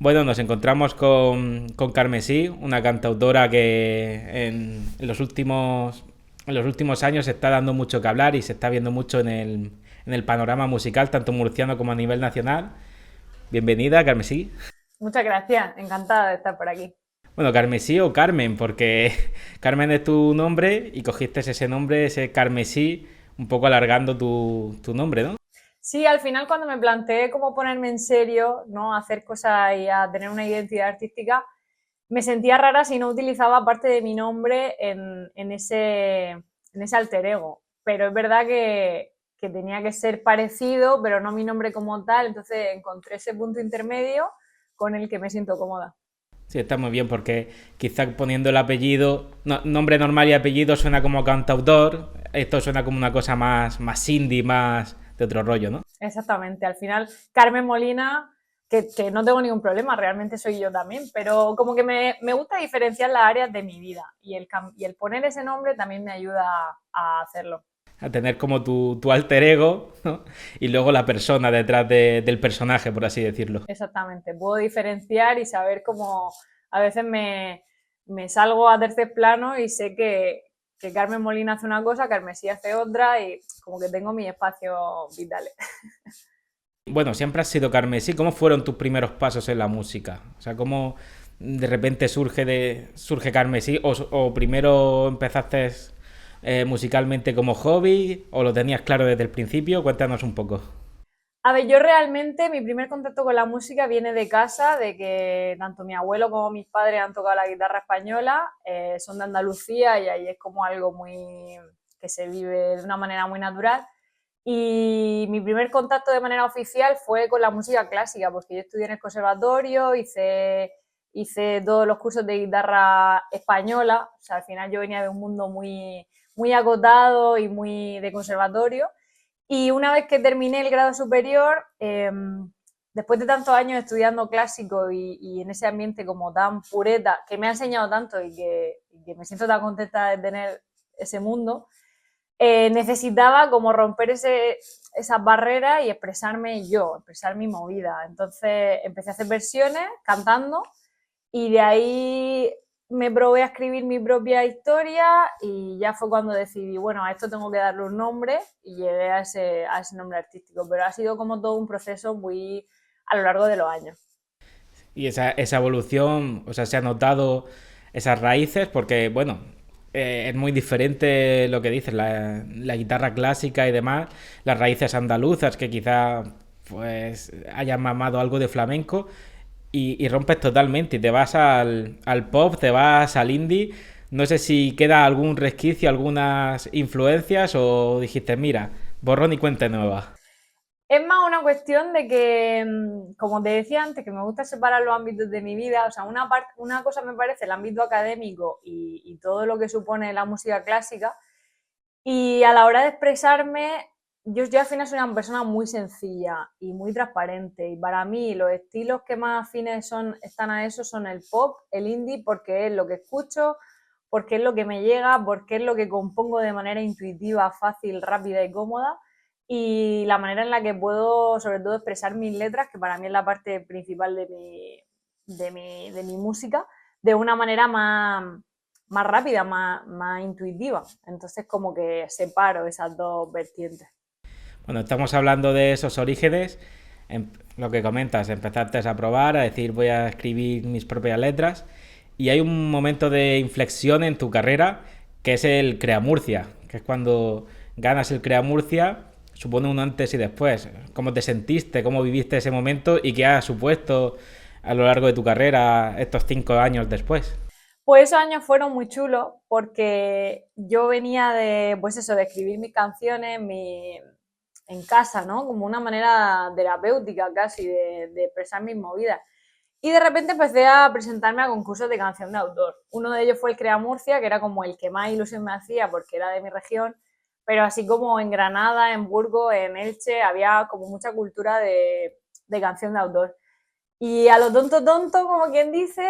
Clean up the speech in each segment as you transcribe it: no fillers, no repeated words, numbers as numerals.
Bueno, nos encontramos con Carmesí, una cantautora que en los últimos años se está dando mucho que hablar y se está viendo mucho en el panorama musical, tanto murciano como a nivel nacional. Bienvenida, Carmesí. Muchas gracias, encantada de estar por aquí. Bueno, Carmesí o Carmen, porque Carmen es tu nombre y cogiste ese nombre, ese Carmesí, un poco alargando tu nombre, ¿no? Sí, al final cuando me planteé cómo ponerme en serio, ¿no? A hacer cosas y a tener una identidad artística, me sentía rara si no utilizaba parte de mi nombre en ese alter ego. Pero es verdad que tenía que ser parecido, pero no mi nombre como tal, entonces encontré ese punto intermedio con el que me siento cómoda. Sí, está muy bien porque quizá poniendo el apellido, nombre normal y apellido suena como cantautor, esto suena como una cosa más indie, más de otro rollo, ¿no? Exactamente, al final Carmen Molina, que no tengo ningún problema, realmente soy yo también, pero como que me gusta diferenciar las áreas de mi vida y el poner ese nombre también me ayuda a hacerlo. A tener como tu alter ego, ¿no? Y luego la persona detrás del personaje, por así decirlo. Exactamente, puedo diferenciar y saber cómo a veces me salgo a tercer plano y sé que Carmen Molina hace una cosa, Carmen sí hace otra y como que tengo mis espacios vitales. Bueno, siempre has sido Carmesí. ¿Cómo fueron tus primeros pasos en la música? O sea, ¿cómo de repente surge Carmesí? ¿O primero empezaste musicalmente como hobby? ¿O lo tenías claro desde el principio? Cuéntanos un poco. A ver, yo realmente mi primer contacto con la música viene de casa, de que tanto mi abuelo como mis padres han tocado la guitarra española, son de Andalucía y ahí es como algo muy que se vive de una manera muy natural. Y mi primer contacto de manera oficial fue con la música clásica, porque yo estudié en el conservatorio, hice todos los cursos de guitarra española, o sea, al final yo venía de un mundo muy, muy acotado y muy de conservatorio. Y una vez que terminé el grado superior, después de tantos años estudiando clásico y en ese ambiente como tan pureta, que me ha enseñado tanto y que me siento tan contenta de tener ese mundo, necesitaba como romper esas barreras y expresarme yo, expresar mi movida. Entonces empecé a hacer versiones cantando y de ahí me probé a escribir mi propia historia y ya fue cuando decidí, bueno, a esto tengo que darle un nombre y llegué a ese nombre artístico, pero ha sido como todo un proceso muy a lo largo de los años. Y esa evolución, o sea, se ha notado esas raíces porque, bueno, es muy diferente lo que dices, la guitarra clásica y demás, las raíces andaluzas que quizá pues hayan mamado algo de flamenco y rompes totalmente y te vas al pop, te vas al indie. No sé si queda algún resquicio, algunas influencias o dijiste, mira, borrón y cuenta nueva. Es más una cuestión de que, como te decía antes, que me gusta separar los ámbitos de mi vida. O sea, una cosa me parece el ámbito académico y todo lo que supone la música clásica. Y a la hora de expresarme, yo al final soy una persona muy sencilla y muy transparente. Y para mí los estilos que más afines están a eso son el pop, el indie, porque es lo que escucho, porque es lo que me llega, porque es lo que compongo de manera intuitiva, fácil, rápida y cómoda. Y la manera en la que puedo, sobre todo, expresar mis letras, que para mí es la parte principal de mi música, de una manera más rápida, más intuitiva. Entonces como que separo esas dos vertientes. Bueno, estamos hablando de esos orígenes, lo que comentas, empezaste a probar, a decir voy a escribir mis propias letras y hay un momento de inflexión en tu carrera que es el Crea Murcia, que es cuando ganas el Crea Murcia, supone un antes y después. ¿Cómo te sentiste? ¿Cómo viviste ese momento? ¿Y qué ha supuesto a lo largo de tu carrera estos 5 años después? Pues esos años fueron muy chulos porque yo venía de, pues eso, de escribir mis canciones en casa, ¿no? Como una manera terapéutica casi de expresar mis movidas. Y de repente empecé a presentarme a concursos de canción de autor. Uno de ellos fue el Crea Murcia, que era como el que más ilusión me hacía porque era de mi región, pero así como en Granada, en Burgos, en Elche, había como mucha cultura de canción de autor. Y a lo tonto tonto, como quien dice,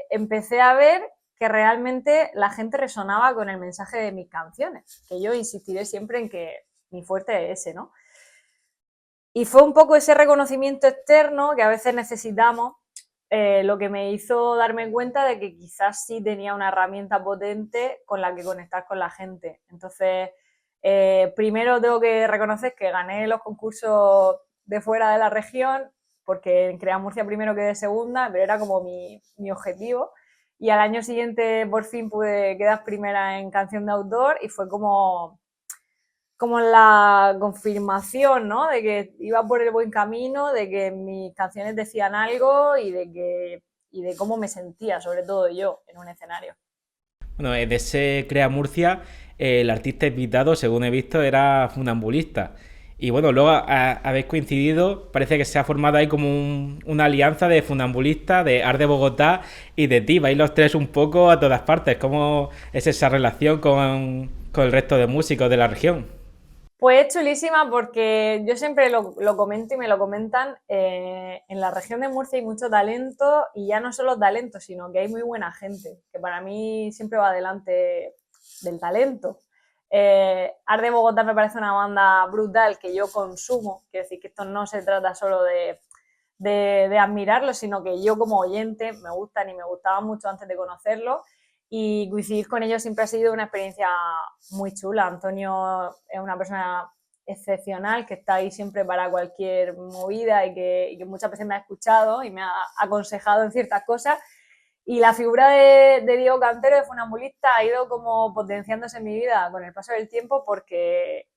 empecé a ver que realmente la gente resonaba con el mensaje de mis canciones, que yo insistiré siempre en que mi fuerte es ese, ¿no? Y fue un poco ese reconocimiento externo que a veces necesitamos lo que me hizo darme cuenta de que quizás sí tenía una herramienta potente con la que conectar con la gente. Entonces, primero tengo que reconocer que gané los concursos de fuera de la región, porque en Crea Murcia primero quedé segunda, pero era como mi objetivo. Y al año siguiente por fin pude quedar primera en canción de autor y fue como la confirmación, ¿no? De que iba por el buen camino, de que mis canciones decían algo y de cómo me sentía, sobre todo yo, en un escenario. Bueno, de ese Crea Murcia, el artista invitado, según he visto, era funambulista. Y bueno, luego habéis coincidido, parece que se ha formado ahí como una alianza de funambulistas, de Art de Bogotá y de ti. Vais los tres un poco a todas partes. ¿Cómo es esa relación con el resto de músicos de la región? Pues es chulísima porque yo siempre lo comento y me lo comentan, en la región de Murcia hay mucho talento y ya no solo talento, sino que hay muy buena gente, que para mí siempre va delante del talento. Art de Bogotá me parece una banda brutal que yo consumo, quiero decir que esto no se trata solo de admirarlo, sino que yo como oyente me gustan y me gustaban mucho antes de conocerlo y coincidir con ellos siempre ha sido una experiencia muy chula. Antonio es una persona excepcional que está ahí siempre para cualquier movida y que muchas veces me ha escuchado y me ha aconsejado en ciertas cosas. Y la figura de Diego Cantero, de funambulista, ha ido como potenciándose en mi vida con el paso del tiempo porque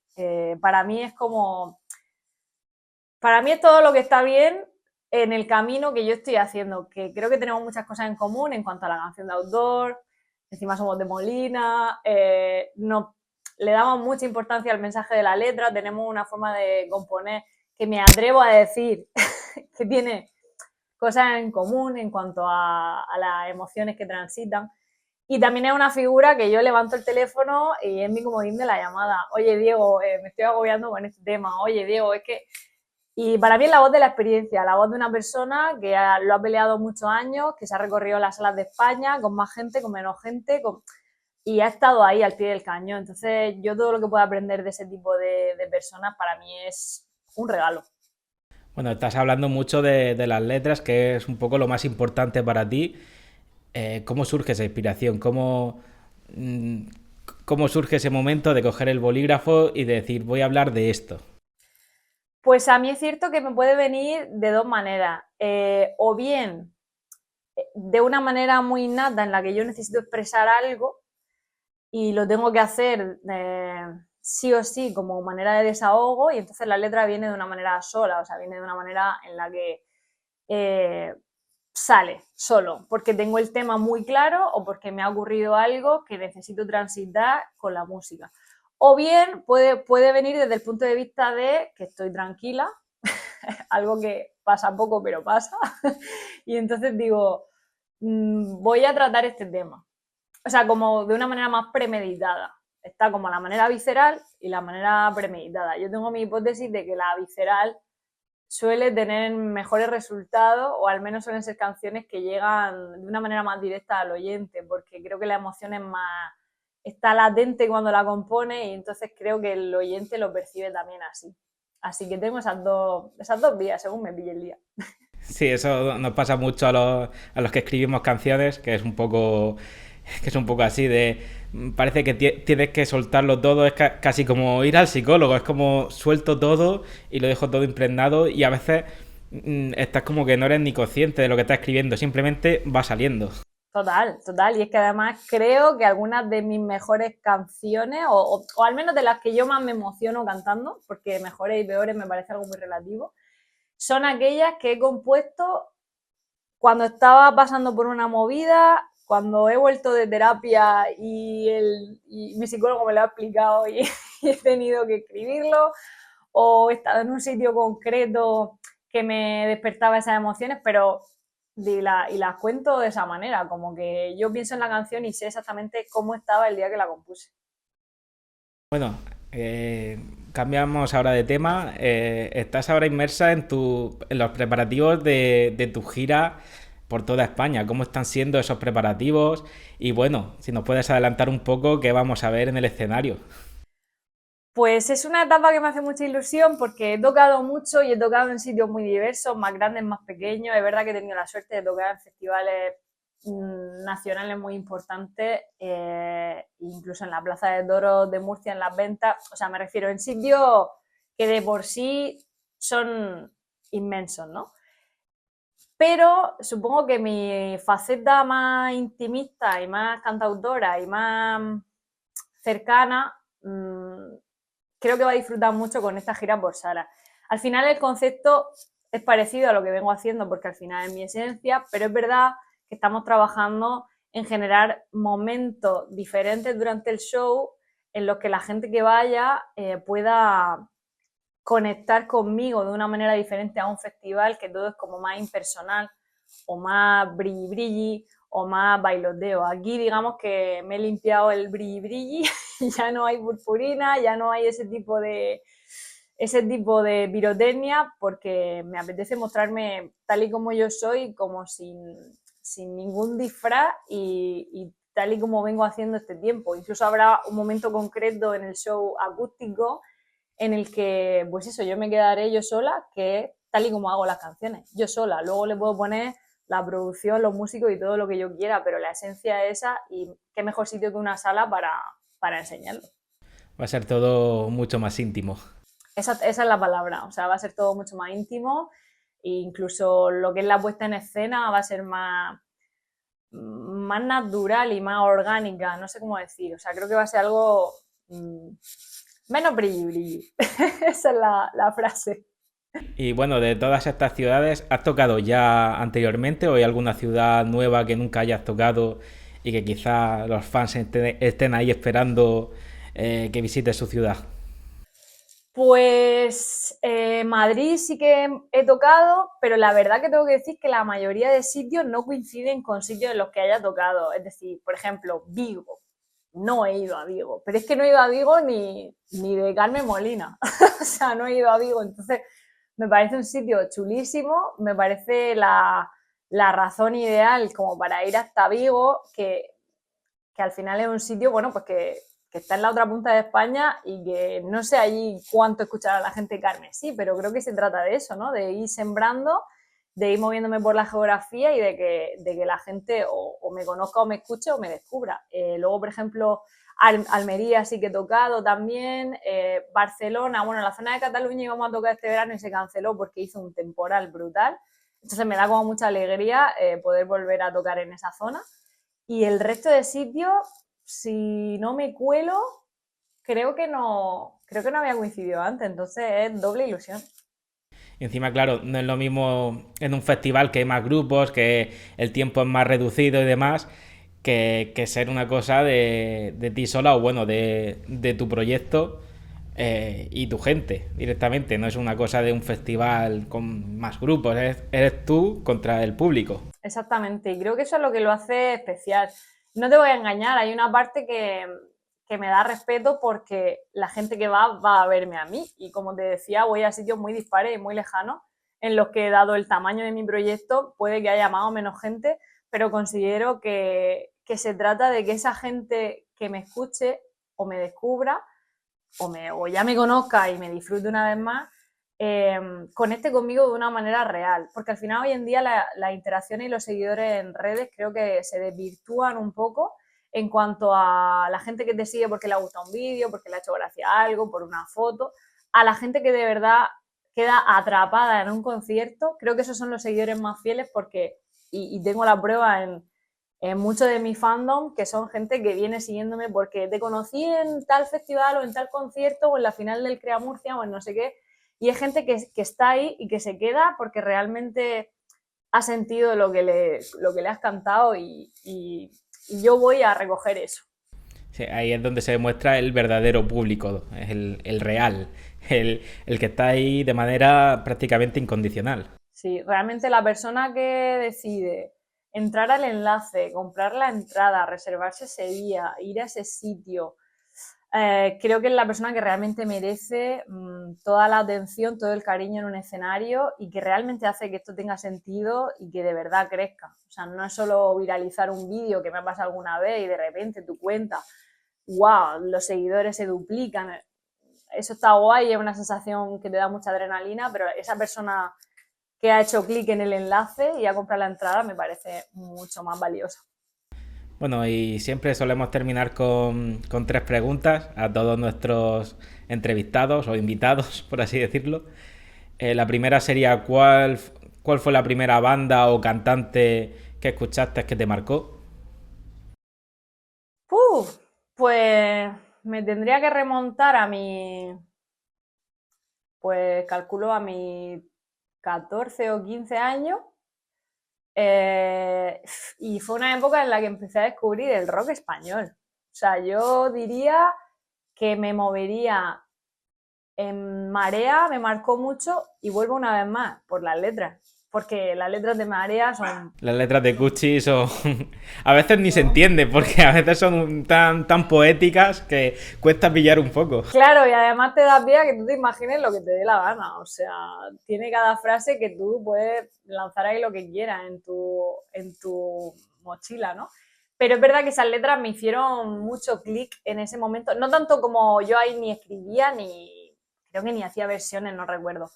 para mí es como, para mí es todo lo que está bien en el camino que yo estoy haciendo, que creo que tenemos muchas cosas en común en cuanto a la canción de outdoor, encima somos de Molina, no, le damos mucha importancia al mensaje de la letra, tenemos una forma de componer que me atrevo a decir que tiene cosas en común en cuanto a las emociones que transitan. Y también es una figura que yo levanto el teléfono y es mi comodín de la llamada. Oye, Diego, me estoy agobiando con este tema. Oye, Diego, es que y para mí es la voz de la experiencia, la voz de una persona que lo ha peleado muchos años, que se ha recorrido las salas de España con más gente, con menos gente, y ha estado ahí al pie del cañón. Entonces, yo todo lo que puedo aprender de ese tipo de personas para mí es un regalo. Bueno, estás hablando mucho de las letras, que es un poco lo más importante para ti. ¿Cómo surge esa inspiración? Mm, ¿Cómo surge ese momento de coger el bolígrafo y de decir, voy a hablar de esto? Pues a mí es cierto que me puede venir de dos maneras. O bien de una manera muy innata en la que yo necesito expresar algo y lo tengo que hacer sí o sí como manera de desahogo y entonces la letra viene de una manera sola, o sea, viene de una manera en la que eh, sale solo, porque tengo el tema muy claro o porque me ha ocurrido algo que necesito transitar con la música. O bien puede venir desde el punto de vista de que estoy tranquila, algo que pasa poco pero pasa, y entonces digo, voy a tratar este tema. O sea, como de una manera más premeditada. Está como la manera visceral y la manera premeditada. Yo tengo mi hipótesis de que la visceral suele tener mejores resultados o al menos suelen ser canciones que llegan de una manera más directa al oyente porque creo que la emoción es más está latente cuando la compone y entonces creo que el oyente lo percibe también así. Así que tengo esas dos vías según me pille el día. Sí, eso nos pasa mucho a los que escribimos canciones, que es un poco así de parece que tienes que soltarlo todo, es casi como ir al psicólogo, es como suelto todo y lo dejo todo impregnado y a veces estás como que no eres ni consciente de lo que estás escribiendo, simplemente va saliendo. Total, total. Y es que además creo que algunas de mis mejores canciones, o al menos de las que yo más me emociono cantando, porque mejores y peores me parece algo muy relativo, son aquellas que he compuesto cuando estaba pasando por una movida, cuando he vuelto de terapia y mi psicólogo me lo ha explicado y, y he tenido que escribirlo, o he estado en un sitio concreto que me despertaba esas emociones, pero y las cuento de esa manera, como que yo pienso en la canción y sé exactamente cómo estaba el día que la compuse. Bueno, cambiamos ahora de tema. Estás ahora inmersa en los preparativos de tu gira por toda España. ¿Cómo están siendo esos preparativos? Y bueno, si nos puedes adelantar un poco, ¿qué vamos a ver en el escenario? Pues es una etapa que me hace mucha ilusión porque he tocado mucho y he tocado en sitios muy diversos, más grandes, más pequeños. Es verdad que he tenido la suerte de tocar en festivales nacionales muy importantes, incluso en la Plaza de Toros de Murcia, en las ventas. O sea, me refiero en sitios que de por sí son inmensos, ¿no? Pero supongo que mi faceta más intimista y más cantautora y más cercana, creo que va a disfrutar mucho con esta gira por Sara. Al final el concepto es parecido a lo que vengo haciendo porque al final es mi esencia, pero es verdad que estamos trabajando en generar momentos diferentes durante el show en los que la gente que vaya pueda conectar conmigo de una manera diferente a un festival que todo es como más impersonal o más brilli brilli o más bailoteo. Aquí digamos que me he limpiado el brilli brilli, ya no hay purpurina, ya no hay ese tipo de pirotecnia porque me apetece mostrarme tal y como yo soy, como sin ningún disfraz y tal y como vengo haciendo este tiempo. Incluso habrá un momento concreto en el show acústico en el que, pues eso, yo me quedaré yo sola, que es tal y como hago las canciones, yo sola. Luego le puedo poner la producción, los músicos y todo lo que yo quiera, pero la esencia es esa y qué mejor sitio que una sala para enseñarlo. Va a ser todo mucho más íntimo. Esa es la palabra, o sea, va a ser todo mucho más íntimo e incluso lo que es la puesta en escena va a ser más natural y más orgánica, no sé cómo decir, o sea, creo que va a ser algo menos brilli brilli. Esa es la frase. Y bueno, de todas estas ciudades, ¿has tocado ya anteriormente o hay alguna ciudad nueva que nunca hayas tocado y que quizá los fans estén ahí esperando que visites su ciudad? Pues Madrid sí que he tocado, pero la verdad que tengo que decir que la mayoría de sitios no coinciden con sitios en los que haya tocado. Es decir, por ejemplo, Vigo. No he ido a Vigo, pero es que no he ido a Vigo ni de Carmen Molina. O sea, no he ido a Vigo. Entonces, me parece un sitio chulísimo, me parece la razón ideal como para ir hasta Vigo, que al final es un sitio, bueno, pues que está en la otra punta de España y que no sé allí cuánto escuchará la gente Carmen, sí, pero creo que se trata de eso, ¿no? De ir sembrando, de ir moviéndome por la geografía y de que la gente o me conozca o me escuche o me descubra. Luego, por ejemplo, Almería sí que he tocado también, Barcelona, bueno, la zona de Cataluña íbamos a tocar este verano y se canceló porque hizo un temporal brutal. Entonces me da como mucha alegría poder volver a tocar en esa zona. Y el resto de sitios, si no me cuelo, creo que no había coincidido antes, entonces es doble ilusión. Y encima, claro, no es lo mismo en un festival que hay más grupos, que el tiempo es más reducido y demás, que ser una cosa de ti sola o bueno, de tu proyecto y tu gente directamente. No es una cosa de un festival con más grupos, eres tú contra el público. Exactamente, y creo que eso es lo que lo hace especial. No te voy a engañar, hay una parte que me da respeto porque la gente que va a verme a mí y como te decía, voy a sitios muy dispares y muy lejanos en los que dado el tamaño de mi proyecto puede que haya más o menos gente, pero considero que se trata de que esa gente que me escuche o me descubra o ya me conozca y me disfrute una vez más, conecte conmigo de una manera real. Porque al final hoy en día la interacción y los seguidores en redes creo que se desvirtúan un poco en cuanto a la gente que te sigue porque le ha gustado un vídeo, porque le ha hecho gracia algo, por una foto, a la gente que de verdad queda atrapada en un concierto. Creo que esos son los seguidores más fieles porque, y tengo la prueba en mucho de mi fandom, que son gente que viene siguiéndome porque te conocí en tal festival o en tal concierto o en la final del Crea Murcia o en no sé qué. Y es gente que está ahí y que se queda porque realmente ha sentido lo que le has cantado y yo voy a recoger eso. Sí, ahí es donde se demuestra el verdadero público, es el real, el que está ahí de manera prácticamente incondicional. Sí, realmente la persona que decide entrar al enlace, comprar la entrada, reservarse ese día, ir a ese sitio, creo que es la persona que realmente merece toda la atención, todo el cariño en un escenario y que realmente hace que esto tenga sentido y que de verdad crezca. O sea, no es solo viralizar un vídeo que me ha pasado alguna vez y de repente tu cuenta, wow, los seguidores se duplican. eso está guay, es una sensación que te da mucha adrenalina, pero esa persona que ha hecho clic en el enlace y ha comprado la entrada me parece mucho más valiosa. Bueno, y siempre solemos terminar con tres preguntas a todos nuestros entrevistados o invitados, por así decirlo. La primera sería, ¿cuál fue la primera banda o cantante que escuchaste que te marcó? Uf, pues me tendría que remontar a pues calculo a mis 14 o 15 años. Eh, y fue una época en la que empecé a descubrir el rock español. O sea, yo diría que me movería en Marea, me marcó mucho y vuelvo una vez más por las letras. Porque las letras de Marea son. Las letras de Gucci son... a veces ni se entiende porque a veces son tan poéticas que cuesta pillar un poco. Claro, y además te da pie a que tú te imagines lo que te dé la gana. O sea, tiene cada frase que tú puedes lanzar ahí lo que quieras en tu mochila, ¿no? Pero es verdad que esas letras me hicieron mucho clic en ese momento. No tanto como yo ahí ni escribía, ni creo que ni hacía versiones, no recuerdo.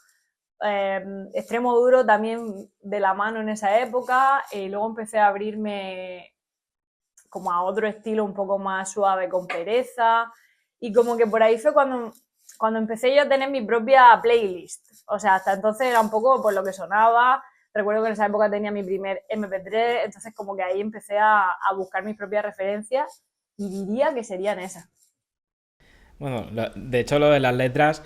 Extremo Duro también de la mano en esa época. Y luego empecé a abrirme como a otro estilo un poco más suave con Pereza. Y como que por ahí fue cuando empecé yo a tener mi propia playlist. O sea, hasta entonces era un poco por lo que sonaba. Recuerdo que en esa época tenía mi primer MP3, entonces como que ahí empecé a buscar mis propias referencias y diría que serían esas. Bueno, de hecho lo de las letras,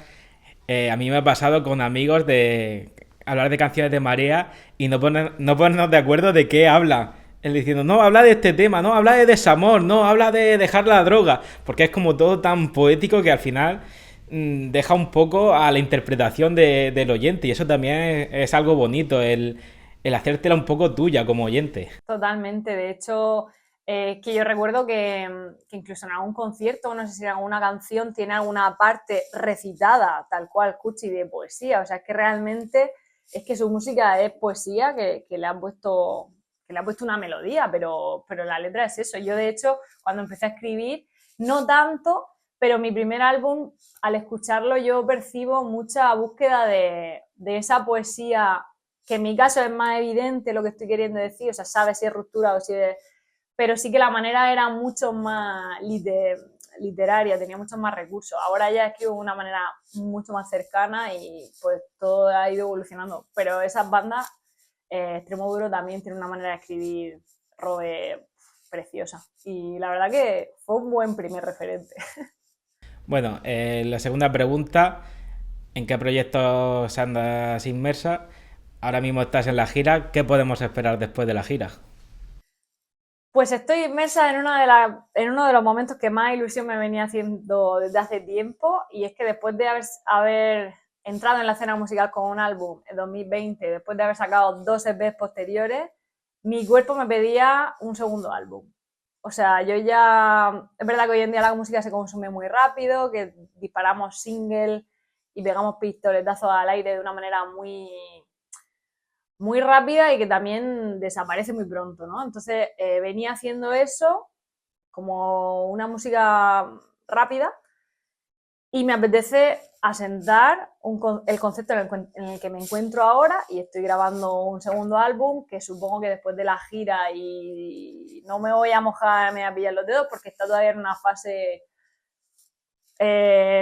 a mí me ha pasado con amigos de hablar de canciones de Marea y no ponernos de acuerdo de qué habla. Él diciendo, no, habla de este tema, no, habla de desamor, no, habla de dejar la droga. Porque es como todo tan poético que al final deja un poco a la interpretación del oyente. Y eso también es algo bonito, el hacértela un poco tuya como oyente. Totalmente, de hecho, es que yo recuerdo que incluso en algún concierto, no sé si en alguna canción, tiene alguna parte recitada, tal cual, Cuchi, de poesía. O sea, es que realmente es que su música es poesía que le han puesto una melodía, pero la letra es eso. Yo, de hecho, cuando empecé a escribir, no tanto, pero mi primer álbum, al escucharlo, yo percibo mucha búsqueda de esa poesía que en mi caso es más evidente lo que estoy queriendo decir, o sea, sabes si es ruptura o si es. Pero sí que la manera era mucho más literaria, tenía muchos más recursos. Ahora ya escribo de una manera mucho más cercana y pues todo ha ido evolucionando. Pero esas bandas, Extremo Duro también tiene una manera de escribir robe preciosa. Y la verdad que fue un buen primer referente. Bueno, la segunda pregunta, ¿en qué proyectos andas inmersa? Ahora mismo estás en la gira, ¿qué podemos esperar después de la gira? Pues estoy inmersa en uno de los momentos que más ilusión me venía haciendo desde hace tiempo, y es que después de haber entrado en la escena musical con un álbum en 2020, después de haber sacado dos EPs posteriores, mi cuerpo me pedía un segundo álbum. O sea, yo ya. Es verdad que hoy en día la música se consume muy rápido, que disparamos single y pegamos pistoletazos al aire de una manera muy rápida y que también desaparece muy pronto, ¿no? Entonces venía haciendo eso como una música rápida y me apetece asentar el concepto en el que me encuentro ahora, y estoy grabando un segundo álbum que supongo que después de la gira, y no me voy a mojar, me voy a pillar los dedos porque está todavía en una fase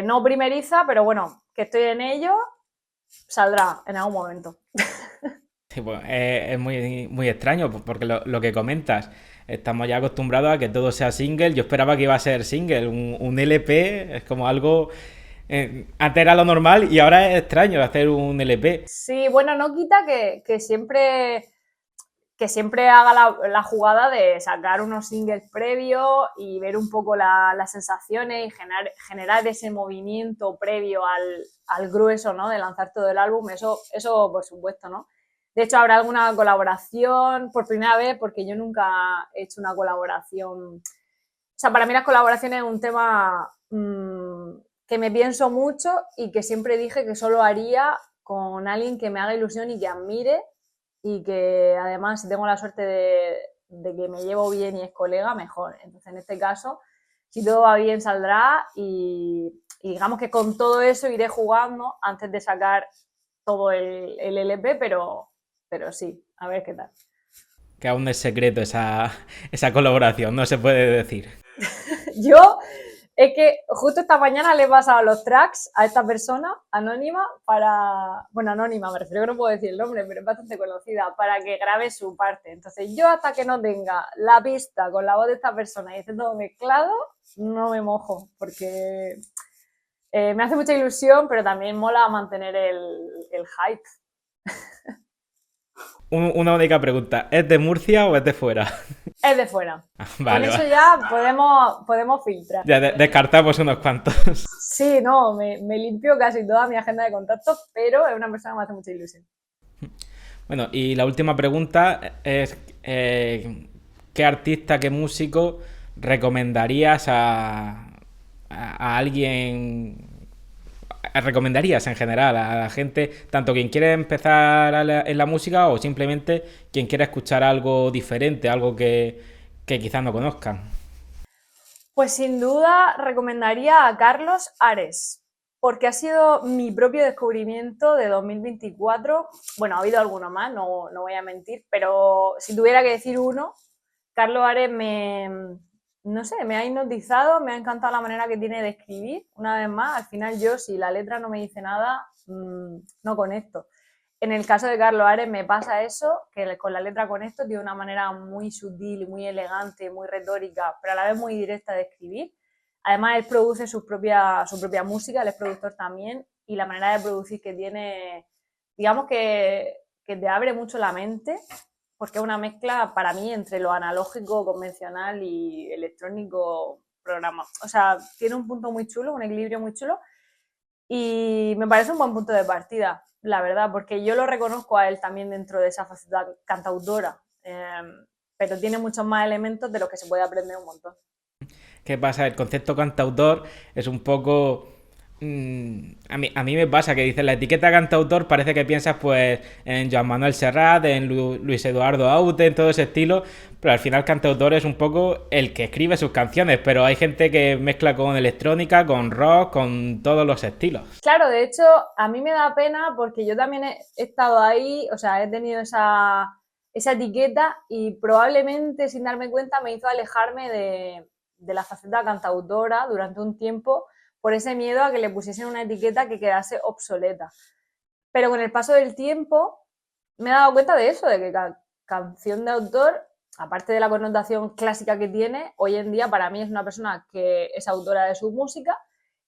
no primeriza, pero bueno, que estoy en ello, saldrá en algún momento. Sí, pues, es muy extraño porque lo que comentas, estamos ya acostumbrados a que todo sea single. Yo esperaba que iba a ser single, un LP es como algo... antes era lo normal y ahora es extraño hacer un LP. Sí, bueno, no quita que siempre haga la jugada de sacar unos singles previos y ver un poco las sensaciones y generar ese movimiento previo al grueso, ¿no? De lanzar todo el álbum, eso por supuesto, ¿no? De hecho, habrá alguna colaboración por primera vez, porque yo nunca he hecho una colaboración. O sea, para mí las colaboraciones es un tema que me pienso mucho y que siempre dije que solo haría con alguien que me haga ilusión y que admire, y que además, si tengo la suerte de que me llevo bien y es colega, mejor. Entonces, en este caso, si todo va bien, saldrá, y Y digamos que con todo eso iré jugando antes de sacar todo el LP, pero sí, a ver qué tal. Que aún es secreto esa colaboración, no se puede decir. Yo es que justo esta mañana le he pasado los tracks a esta persona anónima bueno, anónima, me refiero que no puedo decir el nombre, pero es bastante conocida, para que grabe su parte. Entonces yo hasta que no tenga la pista con la voz de esta persona y esté todo mezclado, no me mojo, porque me hace mucha ilusión, pero también mola mantener el hype. Una única pregunta, ¿es de Murcia o es de fuera? Es de fuera. Vale, Con eso vale. ya podemos filtrar. Ya descartamos unos cuantos. Sí, no, me limpio casi toda mi agenda de contactos, pero es una persona que me hace mucha ilusión. Bueno, y la última pregunta es, ¿qué artista, qué músico recomendarías a alguien, recomendarías en general a la gente, tanto quien quiere empezar en la música o simplemente quien quiere escuchar algo diferente, algo que quizás no conozcan? Pues sin duda recomendaría a Carlos Ares, porque ha sido mi propio descubrimiento de 2024. Bueno, ha habido alguno más, no voy a mentir, pero si tuviera que decir uno, Carlos Ares no sé, me ha hipnotizado, me ha encantado la manera que tiene de escribir. Una vez más, al final yo, si la letra no me dice nada, no conecto. En el caso de Carlos Ares me pasa eso, que con la letra conecto de una manera muy sutil, muy elegante, muy retórica, pero a la vez muy directa de escribir. Además, él produce su propia música, él es productor también, y la manera de producir que tiene, digamos que te abre mucho la mente, porque es una mezcla para mí entre lo analógico, convencional y electrónico programa. O sea, tiene un punto muy chulo, un equilibrio muy chulo, y me parece un buen punto de partida, la verdad, porque yo lo reconozco a él también dentro de esa faceta cantautora, pero tiene muchos más elementos de los que se puede aprender un montón. ¿Qué pasa? El concepto cantautor es un poco... a mí me pasa que dices la etiqueta cantautor, parece que piensas pues en Joan Manuel Serrat, en Luis Eduardo Aute, en todo ese estilo, pero al final cantautor es un poco el que escribe sus canciones, pero hay gente que mezcla con electrónica, con rock, con todos los estilos. Claro, de hecho, a mí me da pena porque yo también he estado ahí, o sea, he tenido esa etiqueta y probablemente sin darme cuenta me hizo alejarme de la faceta cantautora durante un tiempo por ese miedo a que le pusiesen una etiqueta que quedase obsoleta. Pero con el paso del tiempo me he dado cuenta de eso, de que canción de autor, aparte de la connotación clásica que tiene, hoy en día para mí es una persona que es autora de su música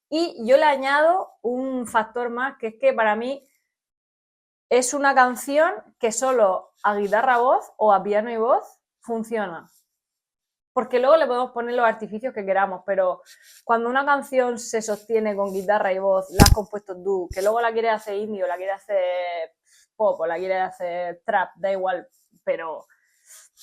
y yo le añado un factor más, que es que para mí es una canción que solo a guitarra-voz o a piano y voz funciona. Porque luego le podemos poner los artificios que queramos, pero cuando una canción se sostiene con guitarra y voz, la has compuesto tú, que luego la quieres hacer indie o la quieres hacer pop o la quieres hacer trap, da igual, pero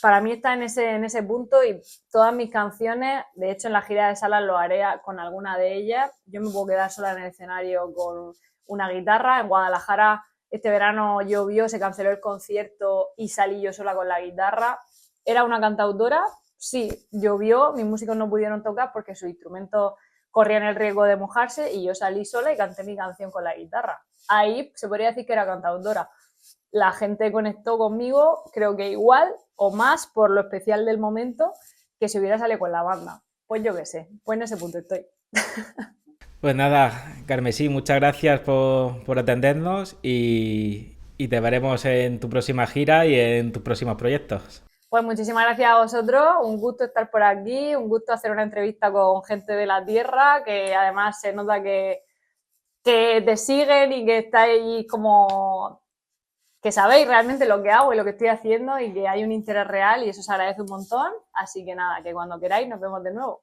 para mí está en ese punto y todas mis canciones, de hecho en la gira de salas lo haré con alguna de ellas. Yo me puedo quedar sola en el escenario con una guitarra. En Guadalajara este verano llovió, se canceló el concierto y salí yo sola con la guitarra. ¿Era una cantautora? Sí, llovió, mis músicos no pudieron tocar porque sus instrumentos corrían el riesgo de mojarse y yo salí sola y canté mi canción con la guitarra. Ahí se podría decir que era cantautora. La gente conectó conmigo, creo que igual o más por lo especial del momento que si hubiera salido con la banda. Pues yo qué sé, pues en ese punto estoy. Pues nada, Carmesí, muchas gracias por atendernos y te veremos en tu próxima gira y en tus próximos proyectos. Pues muchísimas gracias a vosotros, un gusto estar por aquí, un gusto hacer una entrevista con gente de la tierra, que además se nota que te siguen y que estáis como que sabéis realmente lo que hago y lo que estoy haciendo y que hay un interés real y eso se agradece un montón. Así que nada, que cuando queráis nos vemos de nuevo.